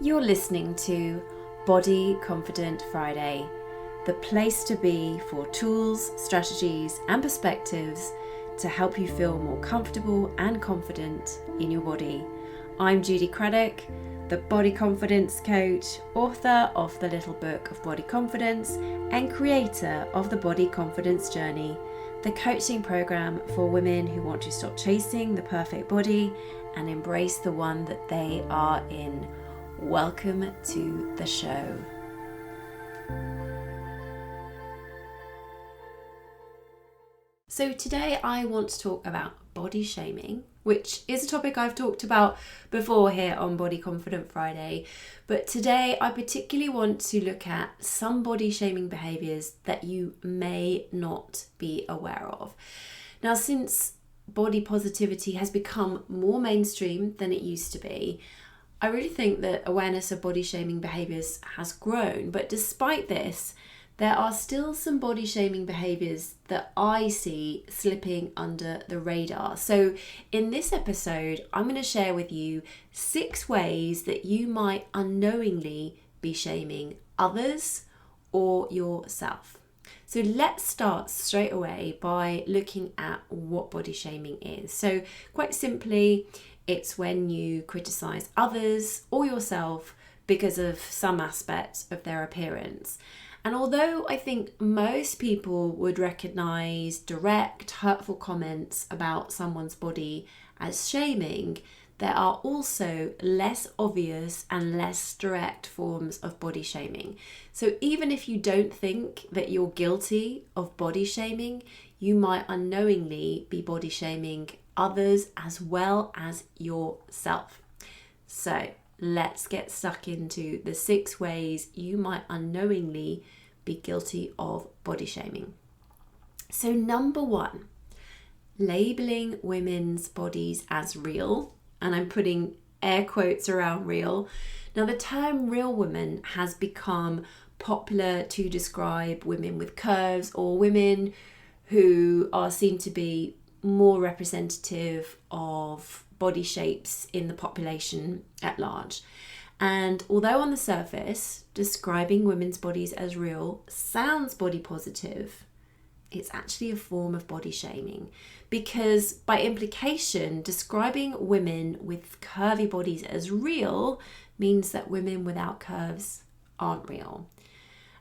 You're listening to Body Confident Friday, the place to be for tools, strategies, and perspectives to help you feel more comfortable and confident in your body. I'm Judy Craddock, the body confidence coach, author of the little book of body confidence, and creator of the Body Confidence Journey, the coaching program for women who want to stop chasing the perfect body and embrace the one that they are in. Welcome to the show. So today I want to talk about body shaming, which is a topic I've talked about before here on Body Confident Friday. But today I particularly want to look at some body shaming behaviours that you may not be aware of. Now, since body positivity has become more mainstream than it used to be, I really think that awareness of body shaming behaviours has grown. But despite this, there are still some body shaming behaviours that I see slipping under the radar. So in this episode, I'm going to share with you 6 ways that you might unknowingly be shaming others or yourself. So let's start straight away by looking at what body shaming is. So quite simply, it's when you criticise others or yourself because of some aspect of their appearance. And although I think most people would recognise direct, hurtful comments about someone's body as shaming, there are also less obvious and less direct forms of body shaming. So even if you don't think that you're guilty of body shaming, you might unknowingly be body shaming others as well as yourself. So let's get stuck into the 6 ways you might unknowingly be guilty of body shaming. So number 1, labeling women's bodies as real. And I'm putting air quotes around real. Now, the term real woman has become popular to describe women with curves or women who are seen to be more representative of body shapes in the population at large. And although on the surface, describing women's bodies as real sounds body positive, it's actually a form of body shaming, because by implication, describing women with curvy bodies as real means that women without curves aren't real.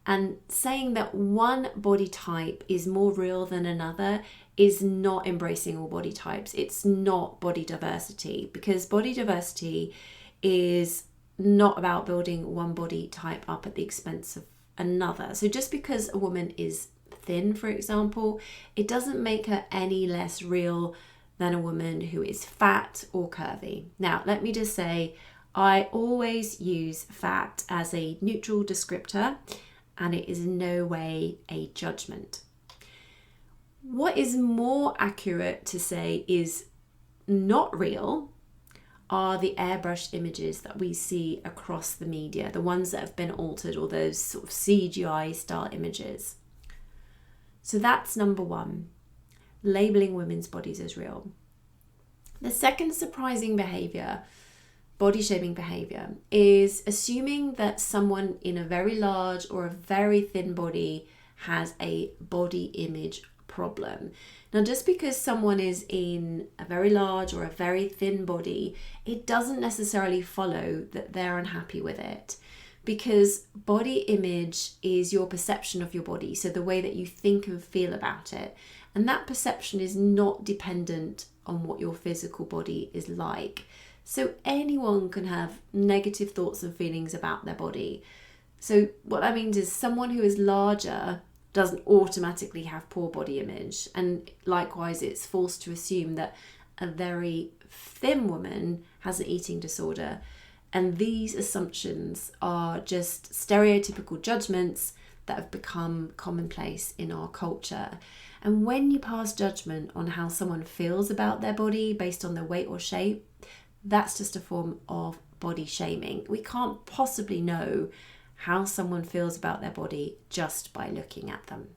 And saying that one body type is more real than another is not embracing all body types. It's not body diversity, because body diversity is not about building one body type up at the expense of another. So just because a woman is thin, for example, it doesn't make her any less real than a woman who is fat or curvy. Now, let me just say, I always use fat as a neutral descriptor, and it is in no way a judgment. What is more accurate to say is not real are the airbrushed images that we see across the media, the ones that have been altered, or those sort of CGI style images. So that's number 1, labeling women's bodies as real. The second surprising behavior, body shaming behavior, is assuming that someone in a very large or a very thin body has a body image problem. Now, just because someone is in a very large or a very thin body, it doesn't necessarily follow that they're unhappy with it, because body image is your perception of your body, so the way that you think and feel about it. And that perception is not dependent on what your physical body is like. So anyone can have negative thoughts and feelings about their body. So what that means is someone who is larger doesn't automatically have poor body image. And likewise, it's false to assume that a very thin woman has an eating disorder. And these assumptions are just stereotypical judgments that have become commonplace in our culture. And when you pass judgment on how someone feels about their body based on their weight or shape, that's just a form of body shaming. We can't possibly know how someone feels about their body just by looking at them.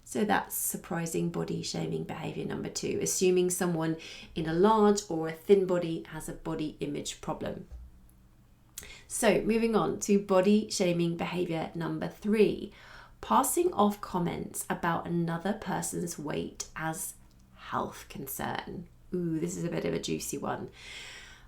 So that's surprising body shaming behavior number 2, assuming someone in a large or a thin body has a body image problem. So moving on to body shaming behavior number 3, passing off comments about another person's weight as health concern. Ooh, this is a bit of a juicy one.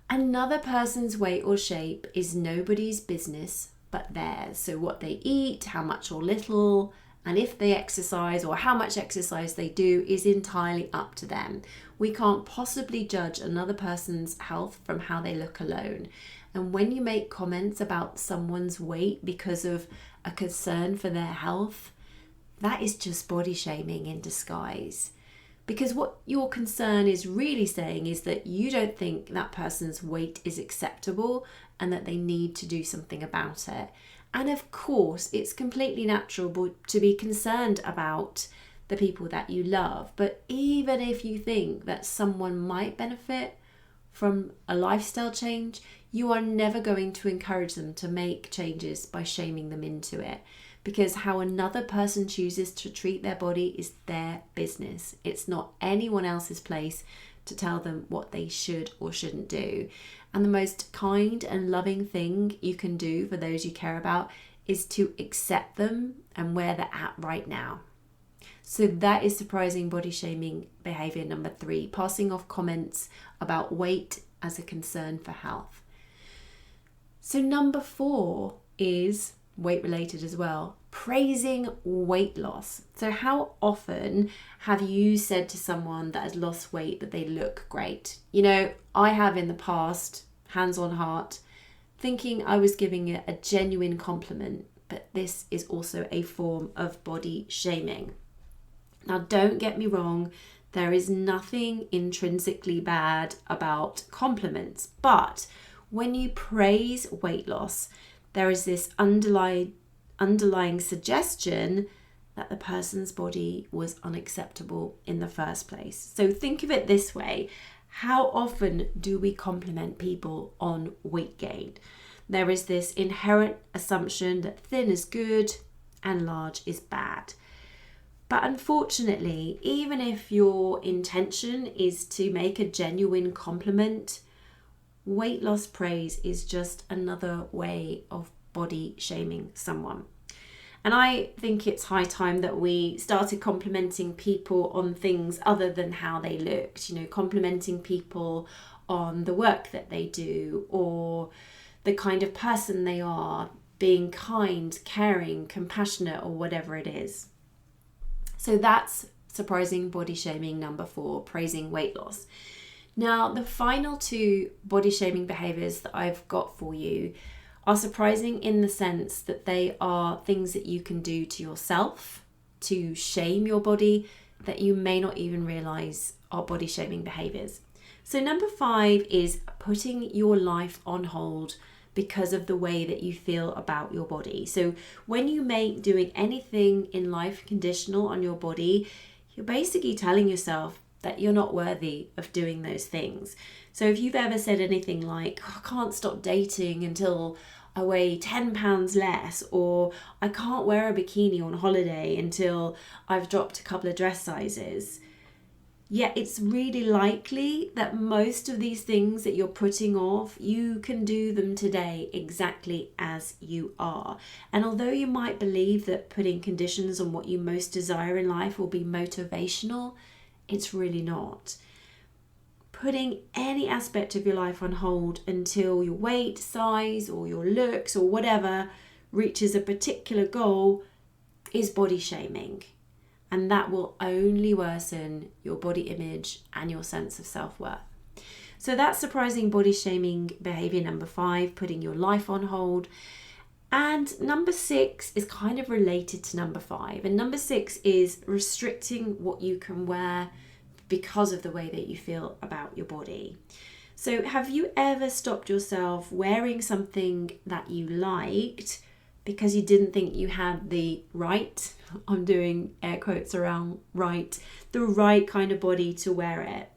Another person's weight or shape is nobody's business but theirs. So what they eat, how much or little, and if they exercise or how much exercise they do is entirely up to them. We can't possibly judge another person's health from how they look alone. And when you make comments about someone's weight because of a concern for their health, that is just body shaming in disguise. Because what your concern is really saying is that you don't think that person's weight is acceptable and that they need to do something about it. And of course, it's completely natural to be concerned about the people that you love. But even if you think that someone might benefit from a lifestyle change, you are never going to encourage them to make changes by shaming them into it. Because how another person chooses to treat their body is their business. It's not anyone else's place to tell them what they should or shouldn't do. And the most kind and loving thing you can do for those you care about is to accept them and where they're at right now. So that is surprising body shaming behavior number 3, passing off comments about weight as a concern for health. So number 4 is weight related as well, praising weight loss. So how often have you said to someone that has lost weight that they look great? You know, I have in the past, hands on heart, thinking I was giving it a genuine compliment, but this is also a form of body shaming. Now, don't get me wrong, there is nothing intrinsically bad about compliments, but when you praise weight loss, there is this underlying suggestion that the person's body was unacceptable in the first place. So think of it this way. How often do we compliment people on weight gain? There is this inherent assumption that thin is good and large is bad. But unfortunately, even if your intention is to make a genuine compliment, weight loss praise is just another way of body shaming someone. And I think it's high time that we started complimenting people on things other than how they looked, you know, complimenting people on the work that they do or the kind of person they are, being kind, caring, compassionate, or whatever it is. So that's surprising body shaming number 4, praising weight loss. Now, the final 2 body shaming behaviors that I've got for you are surprising in the sense that they are things that you can do to yourself to shame your body that you may not even realize are body shaming behaviors. So number 5 is putting your life on hold because of the way that you feel about your body. So when you make doing anything in life conditional on your body, you're basically telling yourself that you're not worthy of doing those things. So if you've ever said anything like, I can't stop dating until I weigh 10 pounds less, or I can't wear a bikini on holiday until I've dropped a couple of dress sizes, it's really likely that most of these things that you're putting off, you can do them today exactly as you are. And although you might believe that putting conditions on what you most desire in life will be motivational, it's really not. Putting any aspect of your life on hold until your weight, size, or your looks, or whatever reaches a particular goal is body shaming. And that will only worsen your body image and your sense of self-worth. So that's surprising body shaming behavior number 5, putting your life on hold. And number 6 is kind of related to number 5. And number 6 is restricting what you can wear because of the way that you feel about your body. So have you ever stopped yourself wearing something that you liked because you didn't think you had the right, I'm doing air quotes around right, the right kind of body to wear it?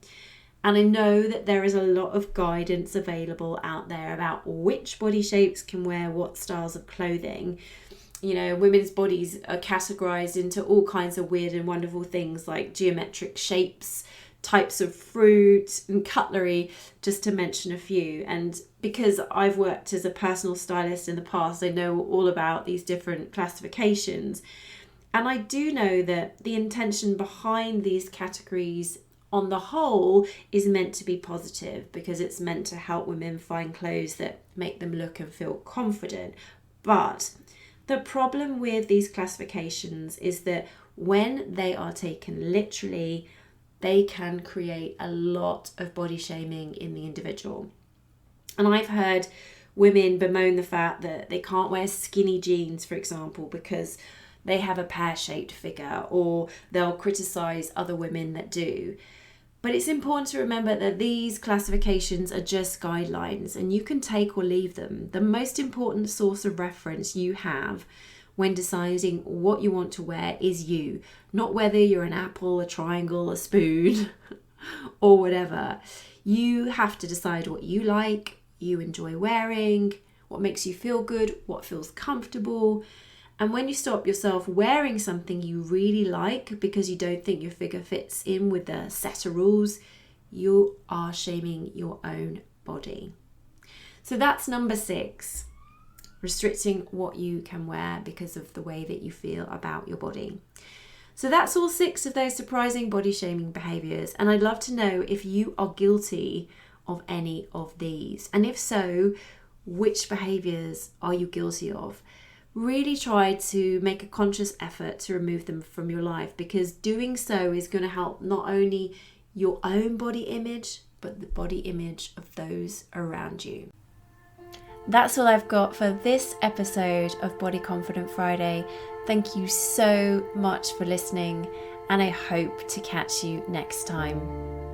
And I know that there is a lot of guidance available out there about which body shapes can wear what styles of clothing. You know, women's bodies are categorized into all kinds of weird and wonderful things like geometric shapes types of fruit and cutlery, just to mention a few. And because I've worked as a personal stylist in the past, I know all about these different classifications. And I do know that the intention behind these categories on the whole is meant to be positive, because it's meant to help women find clothes that make them look and feel confident. But the problem with these classifications is that when they are taken literally, they can create a lot of body shaming in the individual. And I've heard women bemoan the fact that they can't wear skinny jeans, for example, because they have a pear-shaped figure, or they'll criticize other women that do. But it's important to remember that these classifications are just guidelines, and you can take or leave them. The most important source of reference you have when deciding what you want to wear is you, not whether you're an apple, a triangle, a spoon, or whatever. You have to decide what you like, you enjoy wearing, what makes you feel good, what feels comfortable. And when you stop yourself wearing something you really like because you don't think your figure fits in with the set of rules, you are shaming your own body. So that's number 6. Restricting what you can wear because of the way that you feel about your body. So that's all 6 of those surprising body shaming behaviours, and I'd love to know if you are guilty of any of these, and if so, which behaviours are you guilty of? Really try to make a conscious effort to remove them from your life, because doing so is going to help not only your own body image, but the body image of those around you. That's all I've got for this episode of Body Confident Friday. Thank you so much for listening, and I hope to catch you next time.